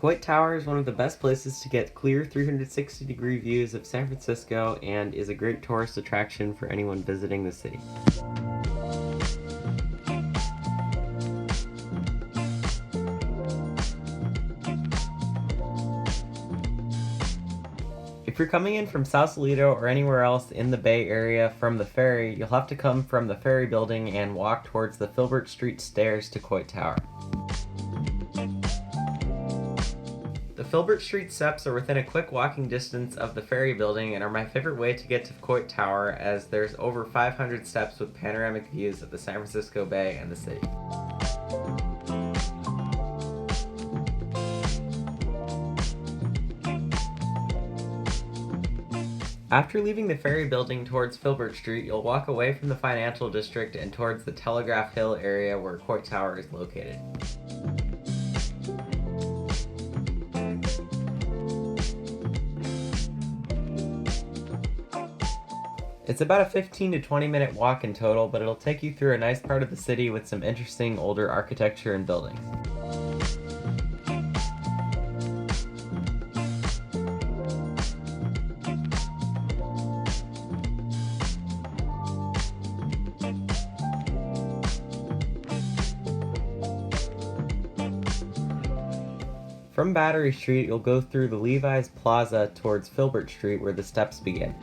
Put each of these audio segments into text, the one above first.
Coit Tower is one of the best places to get clear 360-degree views of San Francisco and is a great tourist attraction for anyone visiting the city. If you're coming in from Sausalito or anywhere else in the Bay Area from the ferry, you'll have to come from the ferry building and walk towards the Filbert Street stairs to Coit Tower. The Filbert Street steps are within a quick walking distance of the ferry building and are my favorite way to get to Coit Tower, as there's over 500 steps with panoramic views of the San Francisco Bay and the city. After leaving the ferry building towards Filbert Street, you'll walk away from the financial district and towards the Telegraph Hill area where Coit Tower is located. It's about a 15 to 20 minute walk in total, but it'll take you through a nice part of the city with some interesting older architecture and buildings. From Battery Street, you'll go through the Levi's Plaza towards Filbert Street where the steps begin.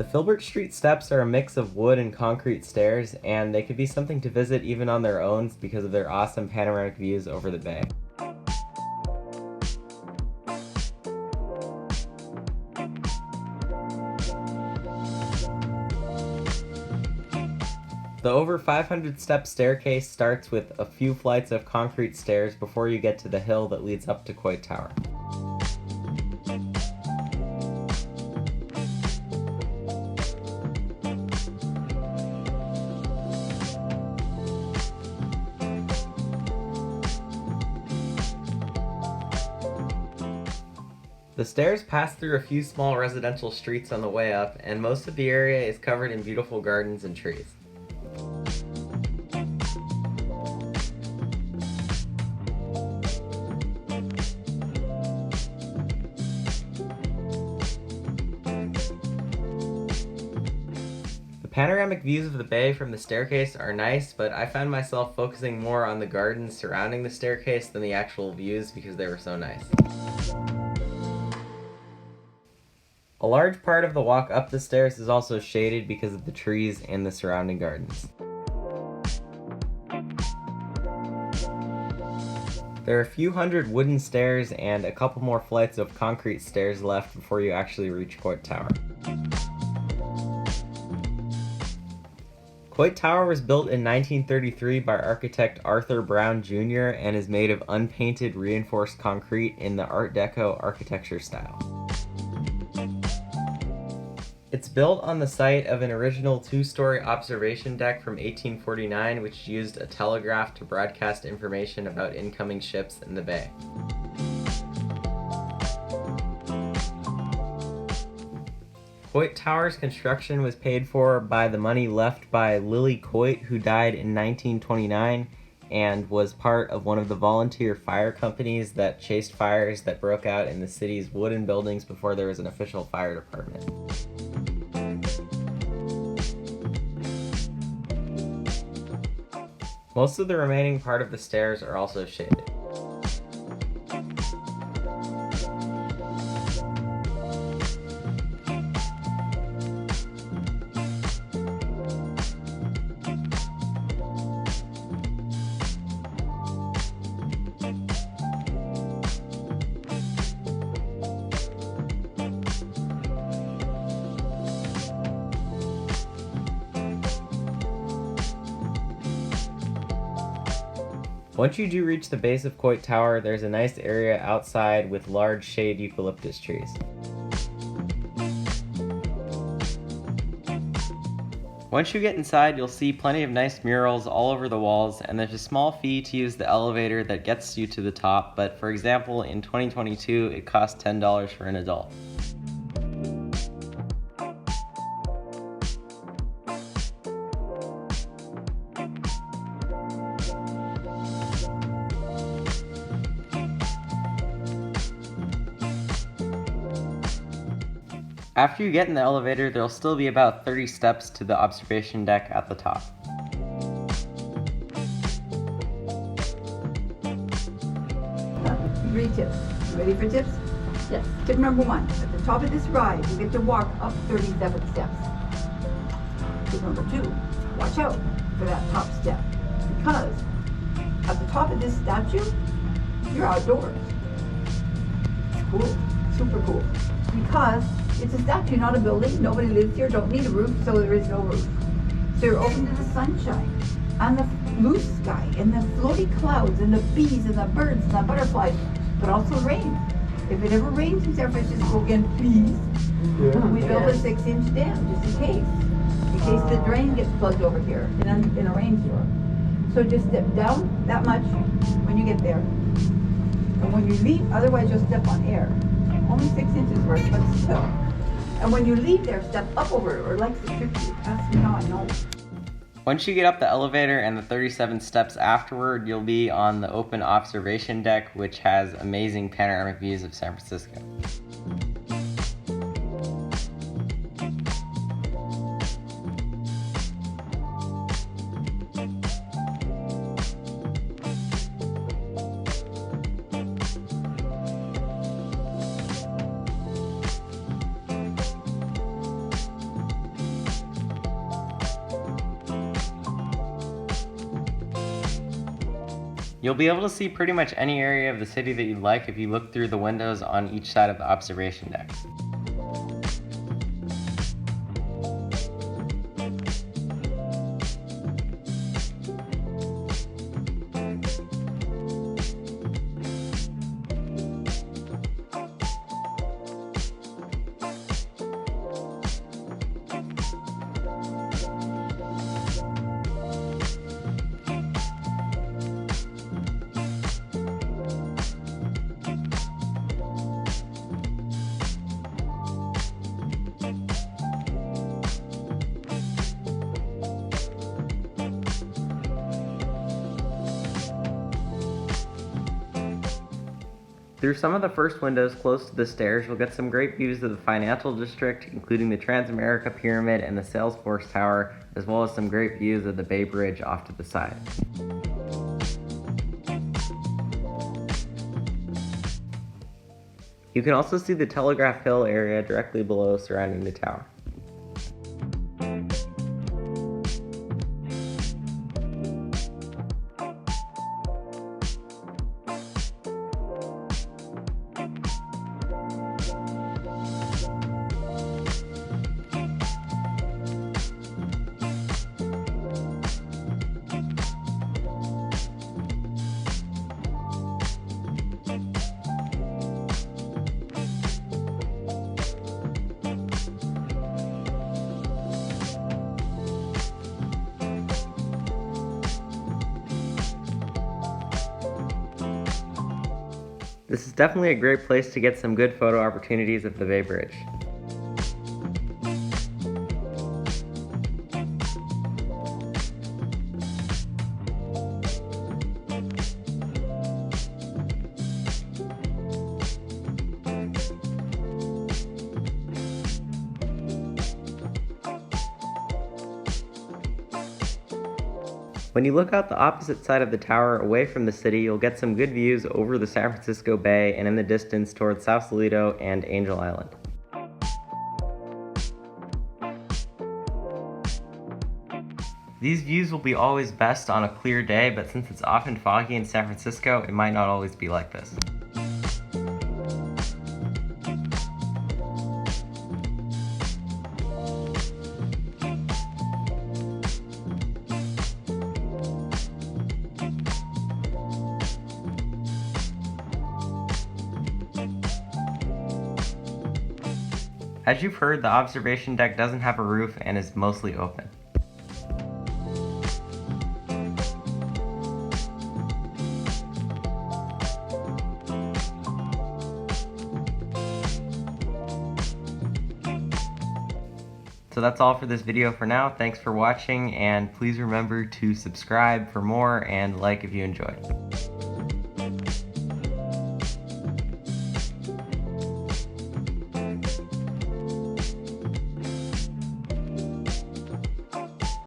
The Filbert Street steps are a mix of wood and concrete stairs, and they could be something to visit even on their own because of their awesome panoramic views over the bay. The over 500 step staircase starts with a few flights of concrete stairs before you get to the hill that leads up to Coit Tower. The stairs pass through a few small residential streets on the way up, and most of the area is covered in beautiful gardens and trees. The panoramic views of the bay from the staircase are nice, but I found myself focusing more on the gardens surrounding the staircase than the actual views because they were so nice. A large part of the walk up the stairs is also shaded because of the trees and the surrounding gardens. There are a few hundred wooden stairs and a couple more flights of concrete stairs left before you actually reach Coit Tower. Coit Tower was built in 1933 by architect Arthur Brown Jr. and is made of unpainted reinforced concrete in the Art Deco architecture style. It's built on the site of an original two-story observation deck from 1849, which used a telegraph to broadcast information about incoming ships in the bay. Coit Tower's construction was paid for by the money left by Lily Coit, who died in 1929 and was part of one of the volunteer fire companies that chased fires that broke out in the city's wooden buildings before there was an official fire department. Most of the remaining part of the stairs are also shaded. Once you do reach the base of Coit Tower, there's a nice area outside with large shade eucalyptus trees. Once you get inside, you'll see plenty of nice murals all over the walls, and there's a small fee to use the elevator that gets you to the top, but for example, in 2022, it costs $10 for an adult. After you get in the elevator, there'll still be about 30 steps to the observation deck at the top. 3 tips. You ready for tips? Yes. Tip number 1. At the top of this ride, you get to walk up 37 steps. Tip number 2. Watch out for that top step. Because at the top of this statue, you're outdoors. It's cool. Super cool. Because it's a statue, not a building. Nobody lives here, don't need a roof, so there is no roof. So you're open to the sunshine and the blue sky and the floaty clouds and the bees and the birds and the butterflies, but also rain. If it ever rains in San Francisco again, please, we built a 6-inch dam just in case the drain gets plugged over here in a rainstorm. So just step down that much when you get there. And when you leave, otherwise you'll step on air. Only 6 inches worth, but still. And when you leave there, step up over it, or like the trick you. Ask me how I know. Once you get up the elevator and the 37 steps afterward, you'll be on the open observation deck, which has amazing panoramic views of San Francisco. You'll be able to see pretty much any area of the city that you'd like if you look through the windows on each side of the observation deck. Through some of the first windows close to the stairs, you'll get some great views of the financial district, including the Transamerica Pyramid and the Salesforce Tower, as well as some great views of the Bay Bridge off to the side. You can also see the Telegraph Hill area directly below surrounding the tower. This is definitely a great place to get some good photo opportunities of the Bay Bridge. When you look out the opposite side of the tower away from the city, you'll get some good views over the San Francisco Bay and in the distance towards Sausalito and Angel Island. These views will be always best on a clear day, but since it's often foggy in San Francisco, it might not always be like this. As you've heard, the observation deck doesn't have a roof and is mostly open. So that's all for this video for now. Thanks for watching, and please remember to subscribe for more and like if you enjoyed.